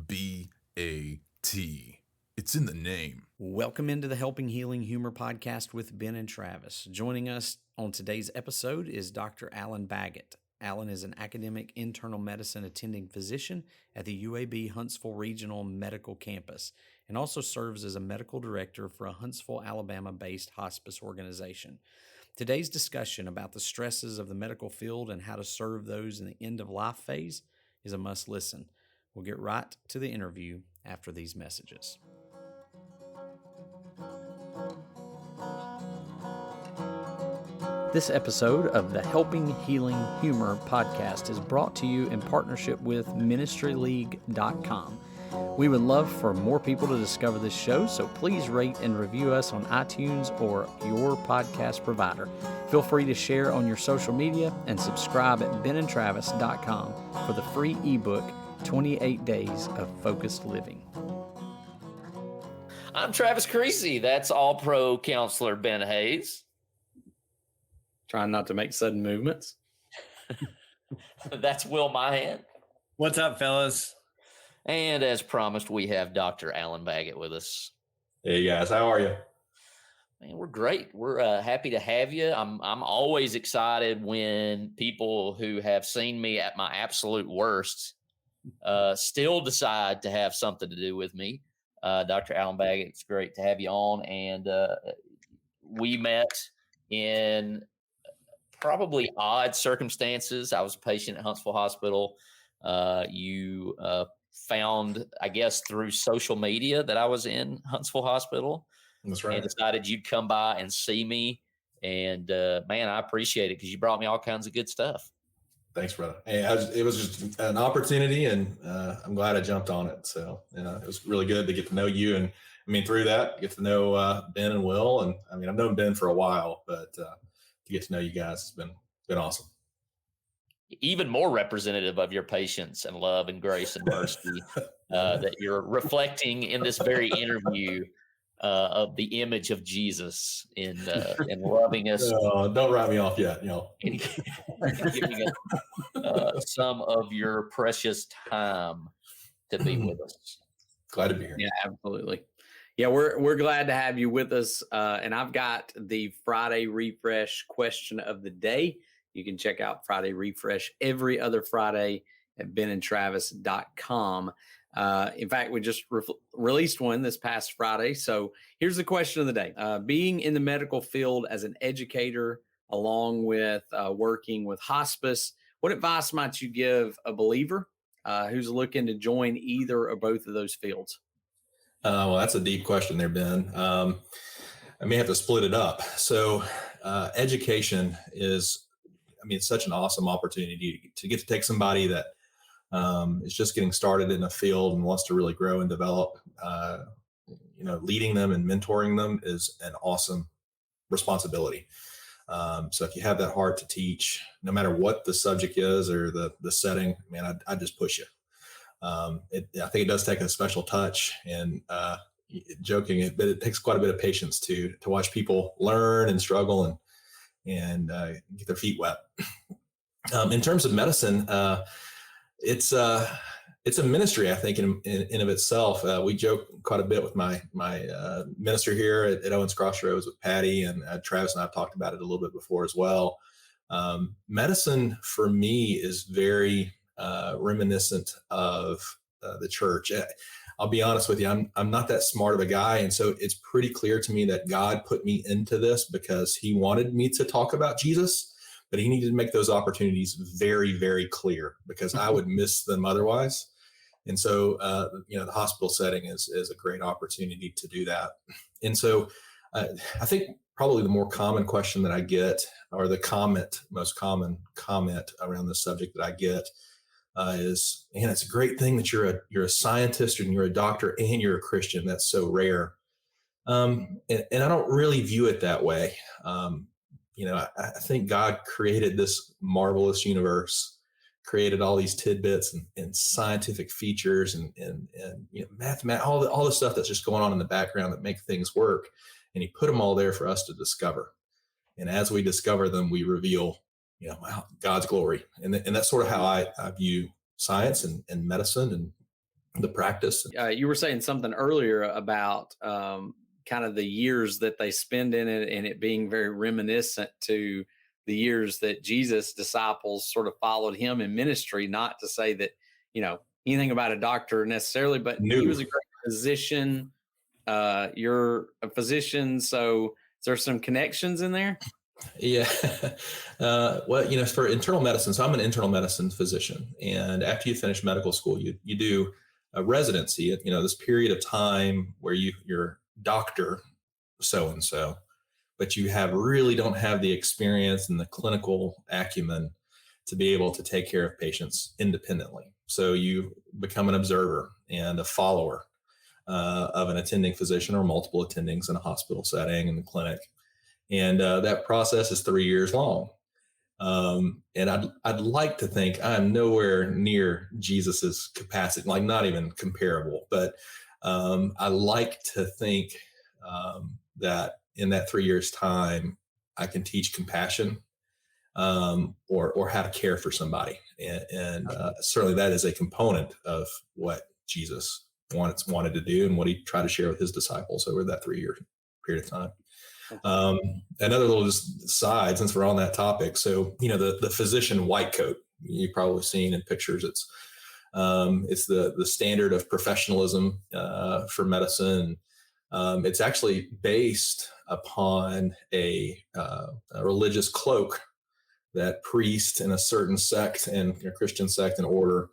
B-A-T. It's in the name. Welcome into the Helping Healing Humor podcast with Ben and Travis. Joining us on today's episode is Dr. Alan Baggett. Alan is an academic internal medicine attending physician at the UAB Huntsville Regional Medical Campus and also serves as a medical director for a Huntsville, Alabama-based hospice organization. Today's discussion about the stresses of the medical field and how to serve those in the end-of-life phase is a must listen. We'll get right to the interview after these messages. This episode of the Helping Healing Humor podcast is brought to you in partnership with ministryleague.com. We would love for more people to discover this show, so please rate and review us on iTunes or your podcast provider. Feel free to share on your social media and subscribe at benandtravis.com for the free ebook, 28 Days of Focused Living. I'm Travis Creasy. That's All-Pro Counselor Ben Hayes. Trying not to make sudden movements. That's Will Mahan. What's up, fellas? And as promised, we have Dr. Alan Baggett with us. Hey guys, how are you? Man, we're great. We're happy to have you. I'm always excited when people who have seen me at my absolute worst still decide to have something to do with me. Dr. Alan Baggett, it's great to have you on. And we met in probably odd circumstances. I was a patient at Huntsville Hospital. You found, I guess, through social media that I was in Huntsville Hospital. That's right. And decided you'd come by and see me. And man, I appreciate it because you brought me all kinds of good stuff. Thanks, brother. Hey, it was just an opportunity, and I'm glad I jumped on it. So it was really good to get to know you, and I mean through that, get to know Ben and Will, and I mean I've known Ben for a while, but to get to know you guys has been awesome. Even more representative of your patience and love and grace and mercy that you're reflecting in this very interview of the image of Jesus in loving us. Don't write me off yet, and giving us some of your precious time to be with us. Glad to be here. Yeah, absolutely. Yeah, we're glad to have you with us. And I've got the Friday Refresh question of the day. You can check out Friday Refresh every other Friday at benandtravis.com. In fact, we just released one this past Friday. So here's the question of the day. Being in the medical field as an educator, along with working with hospice, what advice might you give a believer who's looking to join either or both of those fields? Well, that's a deep question there, Ben. I may have to split it up. So education is, it's such an awesome opportunity to get to take somebody that is just getting started in a field and wants to really grow and develop. Leading them and mentoring them is an awesome responsibility. So if you have that heart to teach, no matter what the subject is or the setting, man, I'd just push you. I think it does take a special touch, and joking, but it takes quite a bit of patience to watch people learn and struggle and get their feet wet. In terms of medicine, it's a ministry, I think, in of itself. We joke quite a bit with my minister here at Owens Crossroads with Patty, and Travis and I have talked about it a little bit before as well. Medicine for me is very reminiscent of the church. I'll be honest with you, I'm not that smart of a guy, and so it's pretty clear to me that God put me into this because he wanted me to talk about Jesus, but he needed to make those opportunities very, very clear because I would miss them otherwise. And so, the hospital setting is a great opportunity to do that. And so I think probably the more common question that I get, or the most common comment around this subject that I get is, man, it's a great thing that you're a scientist and you're a doctor and you're a Christian. That's so rare. And I don't really view it that way. I think God created this marvelous universe, created all these tidbits and scientific features and mathematics, all the stuff that's just going on in the background that make things work. And he put them all there for us to discover. And as we discover them, we reveal, God's glory. And that's sort of how I view science and medicine the practice. You were saying something earlier about kind of the years that they spend in it, and it being very reminiscent to the years that Jesus' disciples sort of followed him in ministry. Not to say that, anything about a doctor necessarily, but he was a great physician. You're a physician, so is there some connections in there? Yeah. Well, for internal medicine, so I'm an internal medicine physician. And after you finish medical school, you do a residency at, this period of time where you're doctor so-and-so, but you really don't have the experience and the clinical acumen to be able to take care of patients independently. So you become an observer and a follower of an attending physician or multiple attendings in a hospital setting, in the clinic. And that process is 3 years long. And I'd like to think I'm nowhere near Jesus's capacity, like not even comparable. But I like to think that in that 3 years' time, I can teach compassion or how to care for somebody. And certainly that is a component of what Jesus wanted to do and what he tried to share with his disciples over that 3 year period of time. Another little just side, since we're on that topic. So, the physician white coat, you've probably seen in pictures. It's the standard of professionalism for medicine. It's actually based upon a religious cloak that priest in a certain sect and a Christian sect and order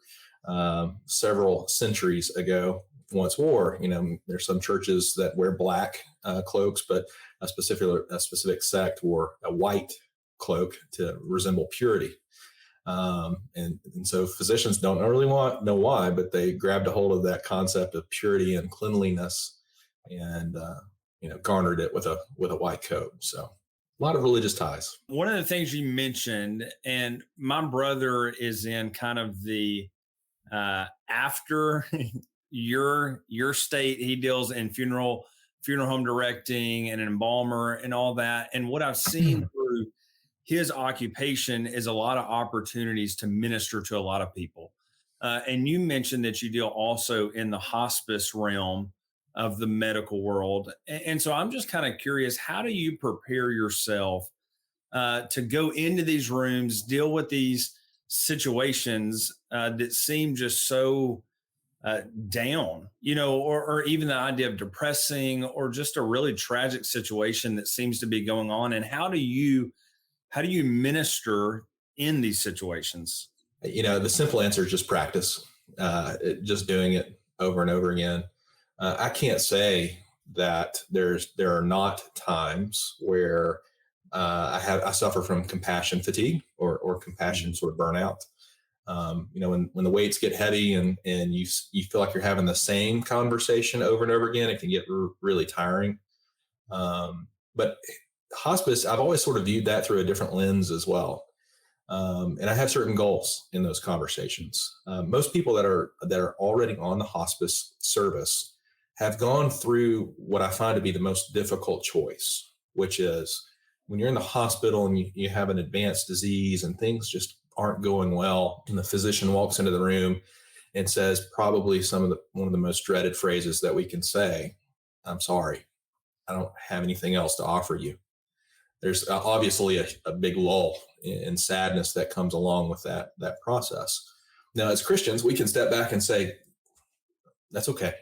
several centuries ago once wore. There's some churches that wear black cloaks, but a specific sect wore a white cloak to resemble purity. And so physicians don't really know why, but they grabbed a hold of that concept of purity and cleanliness and, garnered it with a white coat. So a lot of religious ties. One of the things you mentioned, and my brother is in kind of the after your state, he deals in funeral home directing and an embalmer and all that. And what I've seen through his occupation is a lot of opportunities to minister to a lot of people. And you mentioned that you deal also in the hospice realm of the medical world. And so I'm just kind of curious, how do you prepare yourself to go into these rooms, deal with these situations that seem just so down, or even the idea of depressing or just a really tragic situation that seems to be going on? And how do you minister in these situations? The simple answer is just practice, just doing it over and over again. I can't say that there are not times where I suffer from compassion fatigue or compassion sort of burnout. When the weights get heavy and you feel like you're having the same conversation over and over again, it can get really tiring. But hospice, I've always sort of viewed that through a different lens as well. And I have certain goals in those conversations. Most people that are already on the hospice service have gone through what I find to be the most difficult choice, which is when you're in the hospital and you have an advanced disease and things just aren't going well, and the physician walks into the room and says probably one of the most dreaded phrases that we can say, "I'm sorry, I don't have anything else to offer you." There's obviously a big lull and sadness that comes along with that process. Now, as Christians, we can step back and say, that's okay.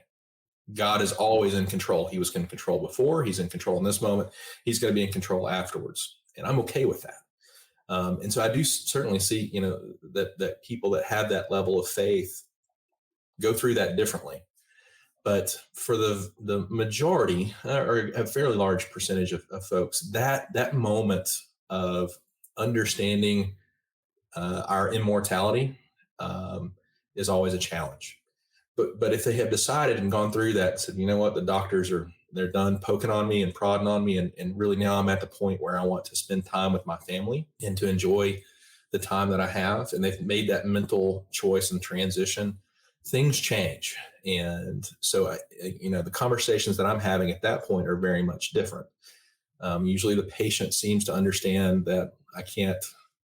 God is always in control. He was in control before. He's in control in this moment. He's going to be in control afterwards. And I'm okay with that. And so I do certainly see, that people that have that level of faith go through that differently. But for the majority, or a fairly large percentage of folks, that moment of understanding our immortality is always a challenge. But if they have decided and gone through that and said, you know what, the doctors they're done poking on me and prodding on me, and really now I'm at the point where I want to spend time with my family and to enjoy the time that I have, and they've made that mental choice and transition, things change. And so, the conversations that I'm having at that point are very much different. Usually the patient seems to understand that I can't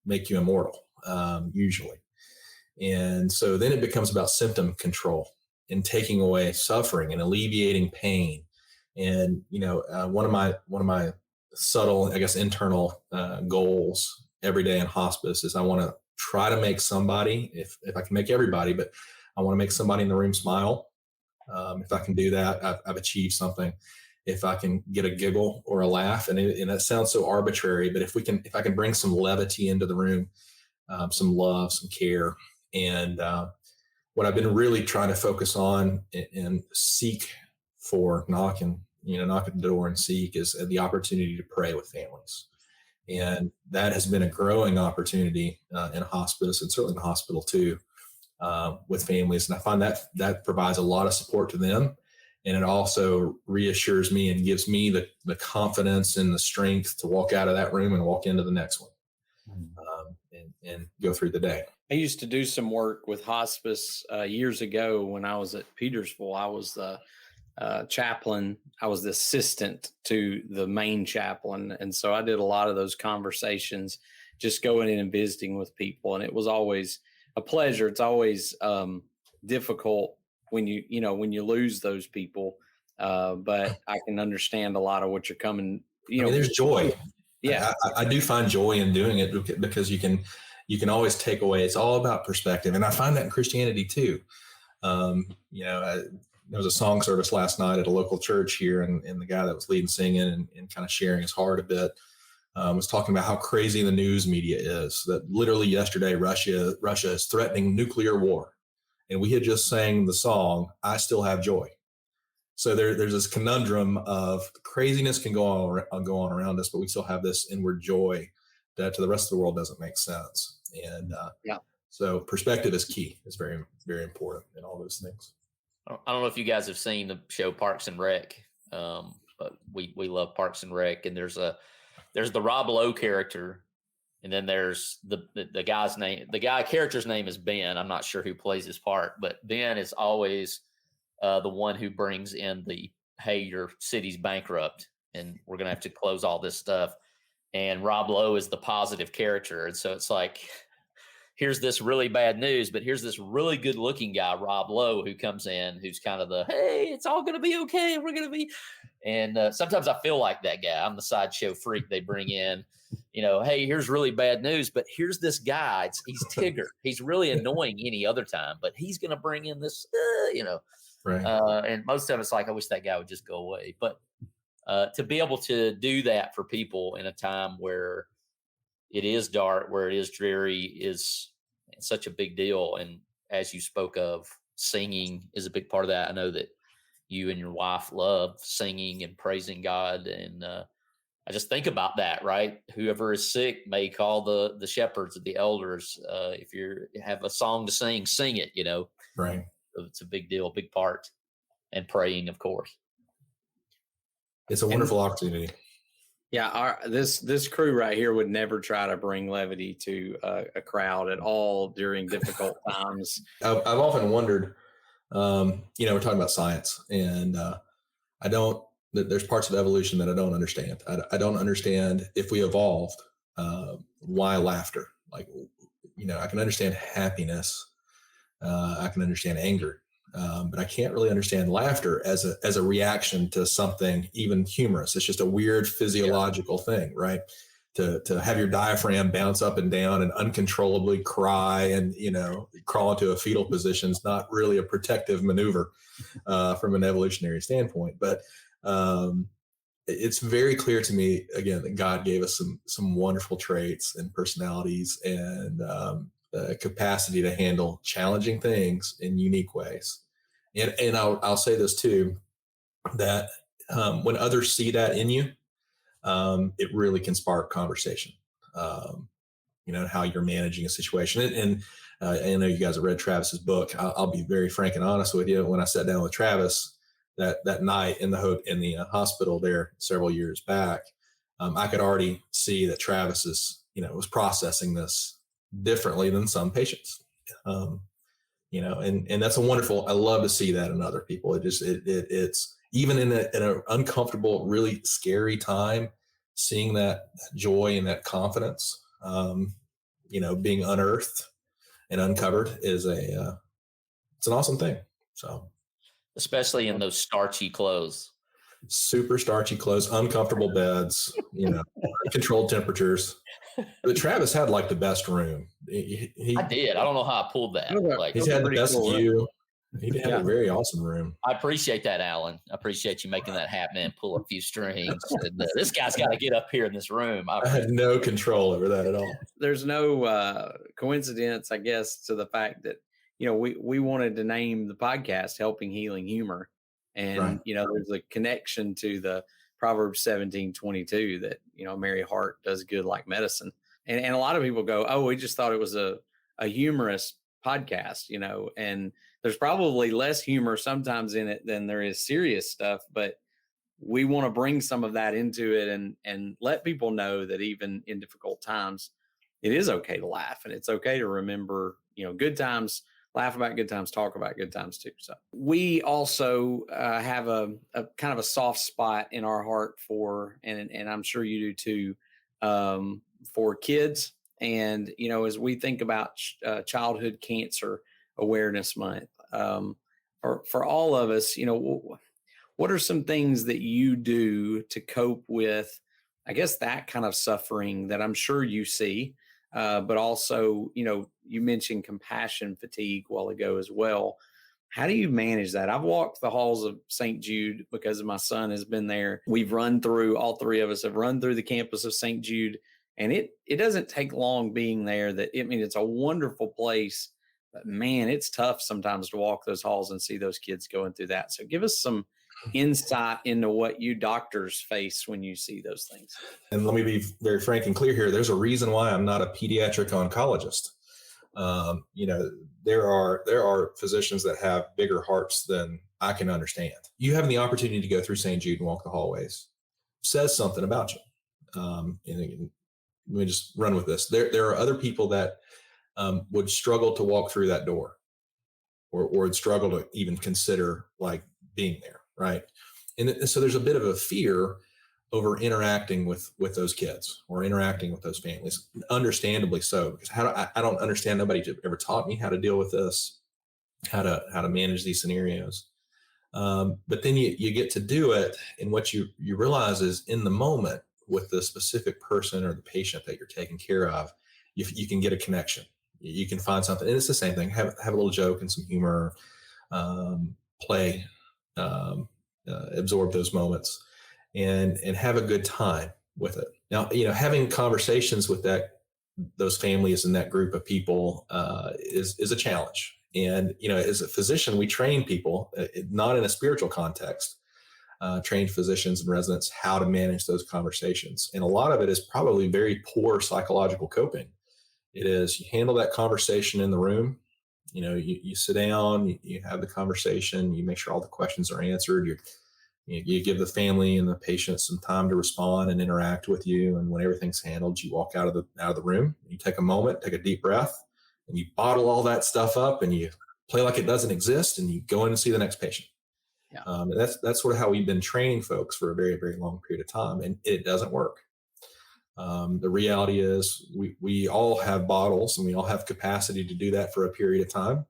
make you immortal, usually. And so then it becomes about symptom control. in taking away suffering and alleviating pain. And, one of my subtle, I guess, internal goals every day in hospice is I want to try to make somebody, if I can make everybody, but I want to make somebody in the room smile. If I can do that, I've achieved something. If I can get a giggle or a laugh, and that sounds so arbitrary, but if I can bring some levity into the room, some love, some care, and what I've been really trying to focus on and seek for, knock at the door and seek, is the opportunity to pray with families. And that has been a growing opportunity in hospice, and certainly in the hospital too, with families. And I find that provides a lot of support to them. And it also reassures me and gives me the confidence and the strength to walk out of that room and walk into the next one, and go through the day. I used to do some work with hospice years ago when I was at Petersville. I was the chaplain. I was the assistant to the main chaplain. And so I did a lot of those conversations, just going in and visiting with people. And it was always a pleasure. It's always difficult when you lose those people. But I can understand a lot of what you're coming, there's joy. Yeah. I do find joy in doing it because you can always take away. It's all about perspective. And I find that in Christianity too. There was a song service last night at a local church here, and the guy that was leading singing and kind of sharing his heart a bit was talking about how crazy the news media is. That literally yesterday, Russia is threatening nuclear war, and we had just sang the song "I Still Have Joy." So there's this conundrum of craziness can go on around us, but we still have this inward joy that to the rest of the world doesn't make sense. And so perspective is key. It's very, very important in all those things. I don't know if you guys have seen the show Parks and Rec, but we love Parks and Rec. And there's the Rob Lowe character, and then there's the guy's name. The character's name is Ben. I'm not sure who plays his part, but Ben is always the one who brings in hey, your city's bankrupt, and we're gonna have to close all this stuff. And Rob Lowe is the positive character, and so it's like, here's this really bad news, but here's this really good looking guy, Rob Lowe, who comes in, who's kind of hey, it's all going to be okay. We're going to be. And sometimes I feel like that guy. I'm the sideshow freak they bring in, hey, here's really bad news, but here's this guy. He's Tigger. He's really annoying any other time, but he's going to bring in this, Right. And most of it's like, I wish that guy would just go away. But to be able to do that for people in a time where it is dark, where it is dreary, is such a big deal. And as you spoke of, singing is a big part of that. I know that you and your wife love singing and praising God. And I just think about that, right? Whoever is sick may call the shepherds or the elders. If you have a song to sing, sing it, Right. So it's a big deal, big part. And praying, of course. It's a wonderful opportunity. Yeah, this crew right here would never try to bring levity to a crowd at all during difficult times. I've often wondered, we're talking about science, and there's parts of evolution that I don't understand. I don't understand, if we evolved, why laughter. Like, I can understand happiness. I can understand anger. But I can't really understand laughter as a reaction to something even humorous. It's just a weird physiological thing, right? To have your diaphragm bounce up and down and uncontrollably cry and, crawl into a fetal position is not really a protective maneuver from an evolutionary standpoint. But it's very clear to me, again, that God gave us some wonderful traits and personalities and the capacity to handle challenging things in unique ways. And I'll say this too, that when others see that in you, it really can spark conversation, how you're managing a situation. And I know you guys have read Travis's book. I'll be very frank and honest with you. When I sat down with Travis that night in the hospital there several years back, I could already see that Travis was processing this differently than some patients. And that's a wonderful, I love to see that in other people. It's even in an uncomfortable, really scary time, seeing that joy and that confidence, being unearthed and uncovered it's an awesome thing. So especially in those starchy clothes. Super starchy clothes, uncomfortable beds, uncontrolled temperatures. But Travis had like the best room. I did. I don't know how I pulled that. Like, He's had the best view. He had Yeah. a very awesome room. I appreciate that, Alan. I appreciate you making that happen and pull a few strings. And, this guy's got to get up here in this room. I had no control over that at all. There's no coincidence, I guess, to the fact that, we wanted to name the podcast Helping Healing Humor. And, Right. There's a connection to the Proverbs 17:22 that, merry heart does good like medicine. And a lot of people go, oh, we just thought it was a humorous podcast, and there's probably less humor sometimes in it than there is serious stuff, but we want to bring some of that into it and let people know that even in difficult times, it is okay to laugh, and it's okay to remember, good times, laugh about good times, talk about good times too. So we also have a kind of a soft spot in our heart for, and I'm sure you do too, for kids. And, as we think about childhood cancer awareness month, for all of us, what are some things that you do to cope with, I guess, that kind of suffering that I'm sure you see, but also, you mentioned compassion fatigue a while ago as well. How do you manage that? I've walked the halls of St. Jude because my son has been there. We've run through, all three of us have run through the campus of St. Jude, and it doesn't take long being there. It's a wonderful place, but man, it's tough sometimes to walk those halls and see those kids going through that. So give us some insight into what you doctors face when you see those things. And let me be very frank and clear here. There's a reason why I'm not a pediatric oncologist. There are physicians that have bigger hearts than I can understand. You having the opportunity to go through St. Jude and walk the hallways says something about you. And let me just run with this. There are other people that would struggle to walk through that door, or would struggle to even consider like being there, right? And so there's a bit of a fear over interacting with those kids or interacting with those families, understandably so, because I don't understand. Nobody ever taught me how to deal with this, how to manage these scenarios. But then you get to do it, and what you realize is in the moment with the specific person or the patient that you're taking care of, you can get a connection. You can find something, and it's the same thing. Have a little joke and some humor, play, absorb those moments, and have a good time with it. Now, having conversations with those families and that group of people is a challenge. And as a physician, we train people, not in a spiritual context, trained physicians and residents how to manage those conversations. And a lot of it is probably very poor psychological coping. It is, you handle that conversation in the room. You sit down, you have the conversation, you make sure all the questions are answered. You give the family and the patient some time to respond and interact with you. And when everything's handled, you walk out of the room, you take a moment, take a deep breath, and you bottle all that stuff up and you play like it doesn't exist, and you go in and see the next patient. Yeah. And that's sort of how we've been training folks for a very, very long period of time, and it doesn't work. The reality is we all have bottles, and we all have capacity to do that for a period of time.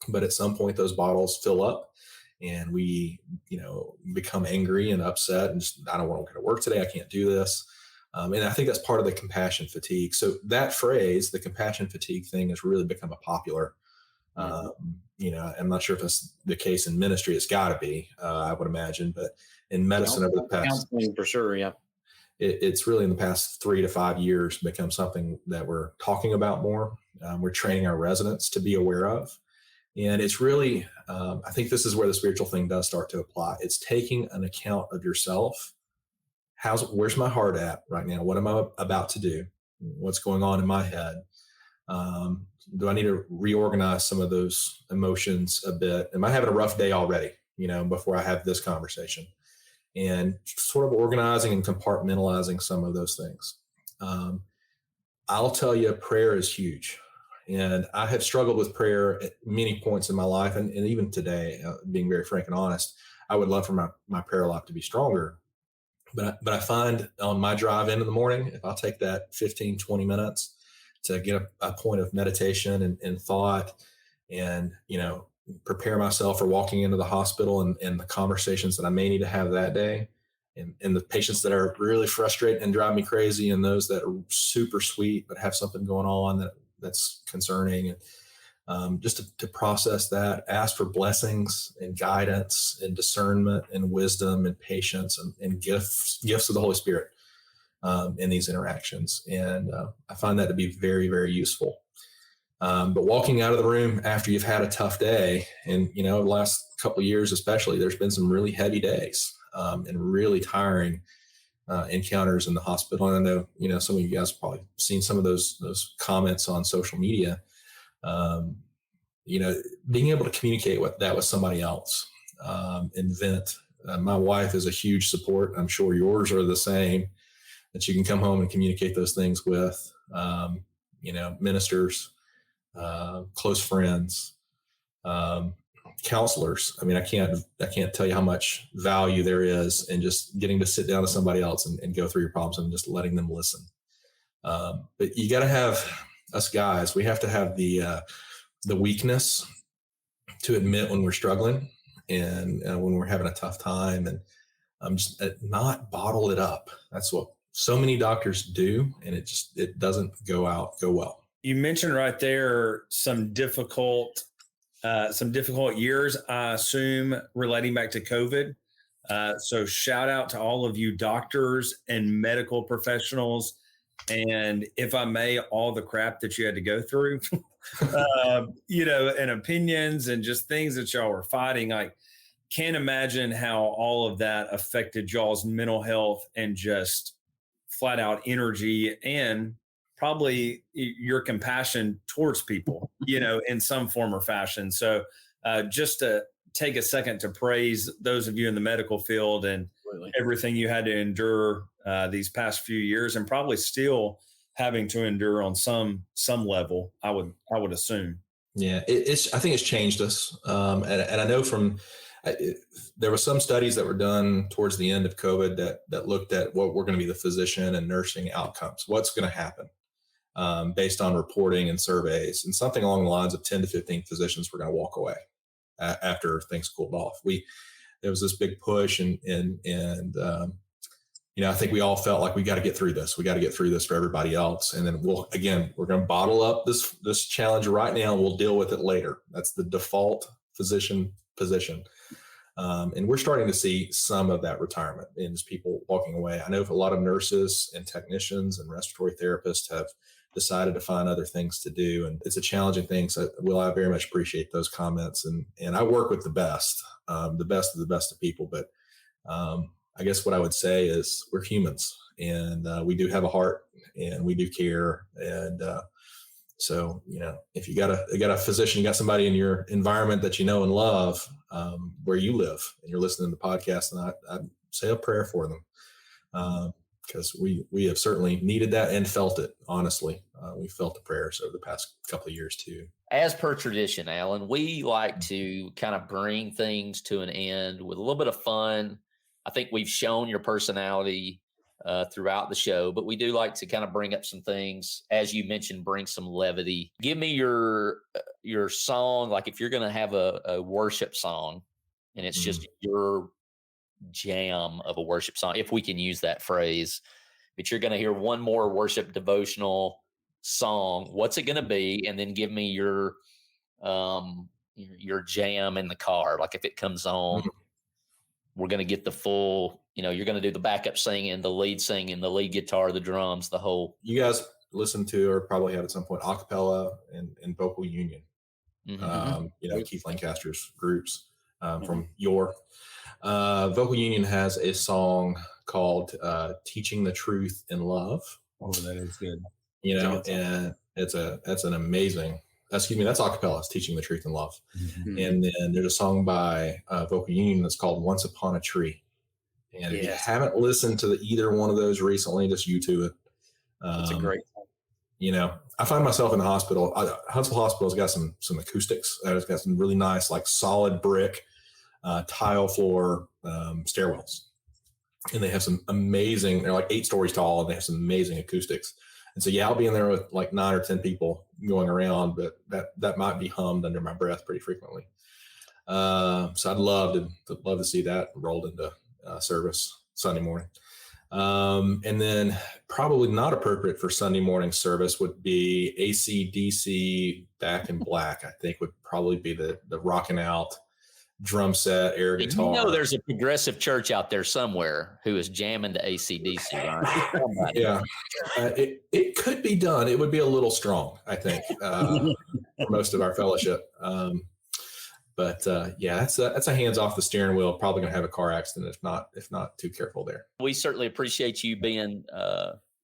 But at some point, those bottles fill up, and we, become angry and upset, and just, I don't want to go to work today. I can't do this. And I think that's part of the compassion fatigue. So that phrase, the compassion fatigue thing, has really become a popular. I'm not sure if that's the case in ministry. It's got to be, I would imagine, but in medicine over the past, counseling for sure, yeah. It's really in the past 3 to 5 years become something that we're talking about more. We're training our residents to be aware of. And it's really, I think this is where the spiritual thing does start to apply. It's taking an account of yourself. Where's my heart at right now? What am I about to do? What's going on in my head? Do I need to reorganize some of those emotions a bit? Am I having a rough day already, before I have this conversation? And sort of organizing and compartmentalizing some of those things. I'll tell you, prayer is huge. And I have struggled with prayer at many points in my life. And even today, being very frank and honest, I would love for my prayer life to be stronger. But I find on my drive in the morning, if I'll take that 15, 20 minutes to get a point of meditation and thought, and, prepare myself for walking into the hospital and the conversations that I may need to have that day, and the patients that are really frustrated and drive me crazy, and those that are super sweet but have something going on that's concerning. And just to process that, ask for blessings and guidance and discernment and wisdom and patience and gifts of the Holy Spirit in these interactions. And I find that to be very, very useful. But walking out of the room after you've had a tough day, and, the last couple of years especially, there's been some really heavy days and really tiring encounters in the hospital. And I know, some of you guys have probably seen some of those comments on social media. Being able to communicate that with somebody else and vent. My wife is a huge support. I'm sure yours are the same, that you can come home and communicate those things with, ministers, close friends, counselors. I mean, I can't tell you how much value there is in just getting to sit down with somebody else and go through your problems and just letting them listen. But you got to have, us guys, we have to have the weakness to admit when we're struggling and when we're having a tough time, and just not bottle it up. That's what so many doctors do, and it doesn't go well. You mentioned right there some difficult years, I assume, relating back to COVID. So shout out to all of you doctors and medical professionals, and if I may, all the crap that you had to go through, and opinions and just things that y'all were fighting. I can't imagine how all of that affected y'all's mental health and just flat out energy, and probably your compassion towards people, in some form or fashion. So just to take a second to praise those of you in the medical field and everything you had to endure these past few years, and probably still having to endure on some level, I would assume. Yeah, I think it's changed us. And I know there were some studies that were done towards the end of COVID that looked at what were going to be the physician and nursing outcomes, what's going to happen based on reporting and surveys, and something along the lines of 10 to 15 physicians were going to walk away after things cooled off. There was this big push, and I think we all felt like we got to get through this. We got to get through this for everybody else. And then we're going to bottle up this challenge right now, and we'll deal with it later. That's the default physician position. And we're starting to see some of that retirement and just people walking away. I know a lot of nurses and technicians and respiratory therapists have decided to find other things to do. And it's a challenging thing. So, Will, I very much appreciate those comments. And I work with the best of the best of people. But I guess what I would say is we're humans, and we do have a heart, and we do care. And so, if you got a physician, you got somebody in your environment that you know and love, where you live, and you're listening to the podcast, and I'd say a prayer for them, because we have certainly needed that and felt it. Honestly, we felt the prayers over the past couple of years too. As per tradition, Alan, we like to kind of bring things to an end with a little bit of fun. I think we've shown your personality throughout the show, but we do like to kind of bring up some things, as you mentioned, bring some levity. Give me your song, like if you're going to have a worship song, and it's just your jam of a worship song, if we can use that phrase, but you're going to hear one more worship devotional song, what's it going to be? And then give me your jam in the car. Like if it comes on, we're going to get the full, you're going to do the backup singing, the lead guitar, the drums, the whole. You guys listen to, or probably had at some point, acapella and vocal union. Keith Lancaster's groups from your vocal union has a song called "Teaching the Truth in Love." Oh, that is good. And that's an amazing. That's acapella. It's "Teaching the Truth in Love." Mm-hmm. And then there's a song by Vocal Union that's called "Once Upon a Tree." And if you haven't listened to either one of those recently, just YouTube it. It's a great song. I find myself in the hospital. Huntsville Hospital's got some acoustics. It's got some really nice, like solid brick, tile floor stairwells. And they have some amazing, they're like 8 stories tall, and they have some amazing acoustics. And so, I'll be in there with like 9 or 10 people going around, but that might be hummed under my breath pretty frequently. So I'd love to see that rolled into service Sunday morning. And then probably not appropriate for Sunday morning service would be AC/DC Back in Black. I think would probably be the rocking out drum set, air guitar. You know, there's a progressive church out there somewhere who is jamming to AC/DC, right? Yeah, it could be done. It would be a little strong, I think, for most of our fellowship. But yeah, that's a hands off the steering wheel. Probably going to have a car accident if not too careful there. We certainly appreciate you being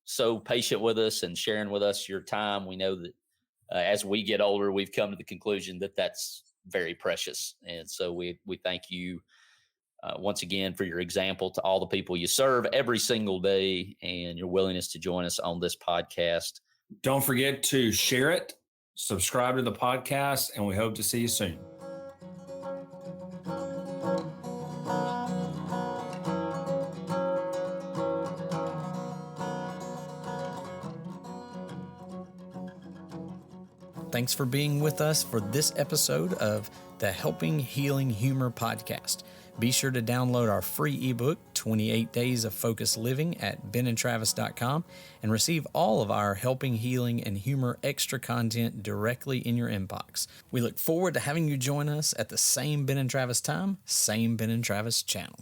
so patient with us and sharing with us your time. We know that as we get older, we've come to the conclusion that that's very precious, and so we thank you once again for your example to all the people you serve every single day, and your willingness to join us on this podcast. Don't forget to share it, subscribe to the podcast, and we hope to see you soon. Thanks for being with us for this episode of the Helping Healing Humor podcast. Be sure to download our free ebook, 28 Days of Focused Living, at benandtravis.com and receive all of our Helping Healing and Humor extra content directly in your inbox. We look forward to having you join us at the same Ben and Travis time, same Ben and Travis channel.